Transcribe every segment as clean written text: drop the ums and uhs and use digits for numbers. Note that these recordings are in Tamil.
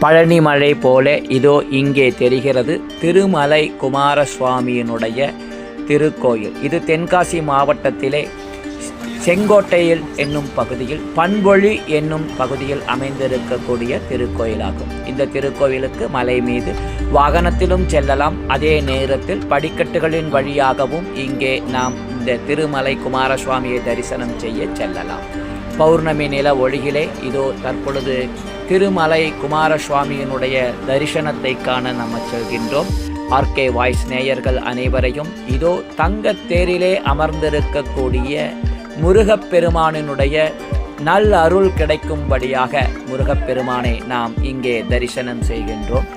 பழனி மலை போல இதோ இங்கே தெரிகிறது திருமலை குமாரசுவாமியினுடைய திருக்கோயில். இது தென்காசி மாவட்டத்திலே செங்கோட்டையில் என்னும் பகுதியில் பண்பொழி என்னும் பகுதியில் அமைந்திருக்கக்கூடிய திருக்கோயிலாகும். இந்த திருக்கோயிலுக்கு மலை மீது வாகனத்திலும் செல்லலாம். அதே நேரத்தில் படிக்கட்டுகளின் வழியாகவும் இங்கே நாம் இந்த திருமலை குமாரசுவாமியை தரிசனம் செய்ய செல்லலாம். பௌர்ணமி நில ஒளியிலே இதோ தற்பொழுது திருமலை குமாரசுவாமியினுடைய தரிசனத்தை காண நம்ம செல்கின்றோம். ஆர்கே வாய்ஸ் நேயர்கள் அனைவரையும் இதோ தங்கத் தேரிலே அமர்ந்திருக்கக்கூடிய முருகப்பெருமானினுடைய நல் அருள் கிடைக்கும்படியாக முருகப்பெருமானை நாம் இங்கே தரிசனம் செய்கின்றோம்.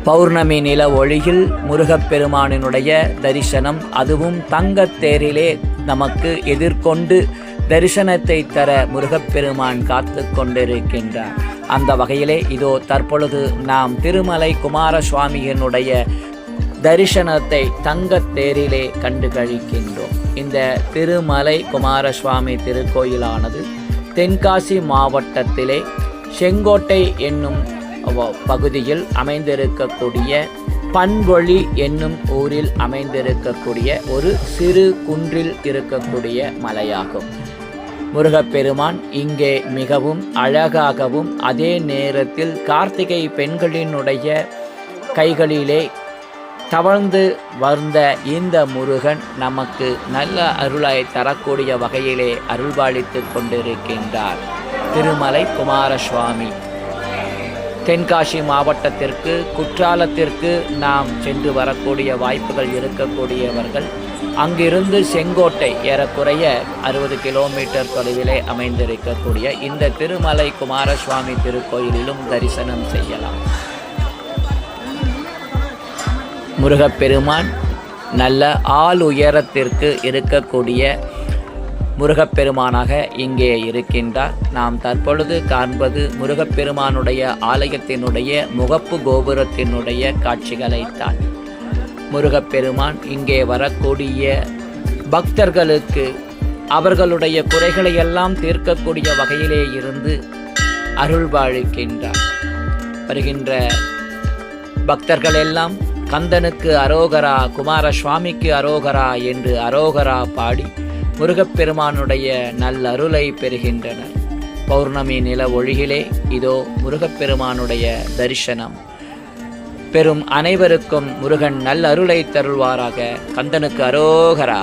பௌர்ணமி நில ஒளியில் முருகப்பெருமானினுடைய தரிசனம், அதுவும் தங்கத் தேரிலே நமக்கு எதிர்கொண்டு தரிசனத்தை தர முருகப்பெருமான் காத்து கொண்டிருக்கின்றார். அந்த வகையிலே இதோ தற்பொழுது நாம் திருமலை குமாரசுவாமியினுடைய தரிசனத்தை தங்கத் தேரிலே கண்டு கழிக்கின்றோம். இந்த திருமலை குமாரசுவாமி திருக்கோயிலானது தென்காசி மாவட்டத்திலே செங்கோட்டை என்னும் பகுதியில் அமைந்திருக்கக்கூடிய பண்பொழி என்னும் ஊரில் அமைந்திருக்கக்கூடிய ஒரு சிறு குன்றில் இருக்கக்கூடிய மலையாகும். முருகப்பெருமான் இங்கே மிகவும் அழகாகவும் அதே நேரத்தில் கார்த்திகை பெண்களினுடைய கைகளிலே தவழ்ந்து வந்த இந்த முருகன் நமக்கு நல்ல அருளை தரக்கூடிய வகையிலே அருள்பாலித்து கொண்டிருக்கின்றார். திருமலை குமாரசுவாமி தென்காசி மாவட்டத்திற்கு குற்றாலத்திற்கு நாம் சென்று வரக்கூடிய வாய்ப்புகள் இருக்கக்கூடியவர்கள் அங்கிருந்து செங்கோட்டை ஏறக்குறைய 60 கிலோமீட்டர் தொலைவிலே அமைந்திருக்கக்கூடிய இந்த திருமலை குமாரசுவாமி திருக்கோயிலிலும் தரிசனம் செய்யலாம். முருகப்பெருமான் நல்ல ஆள் உயரத்திற்கு இருக்கக்கூடிய முருகப்பெருமானாக இங்கே இருக்கின்றார். நாம் தற்பொழுது காண்பது முருகப்பெருமானுடைய ஆலயத்தினுடைய முகப்பு கோபுரத்தினுடைய காட்சிகளைத்தான். முருகப்பெருமான் இங்கே வரக்கூடிய பக்தர்களுக்கு அவர்களுடைய குறைகளை எல்லாம் தீர்க்கக்கூடிய வகையிலே இருந்து அருள்பாலிக்கின்றார். வருகின்ற பக்தர்கள் எல்லாம் கந்தனுக்கு அரோகரா, குமாரசுவாமிக்கு அரோகரா என்று அரோகரா பாடி முருகப்பெருமானுடைய நல்லருளை பெறுகின்றனர். பௌர்ணமி நில ஒளியிலே இதோ முருகப்பெருமானுடைய தரிசனம் பெறும் அனைவருக்கும் முருகன் நல்லருளை தருள்வாராக. கந்தனுக்கு அரோகரா.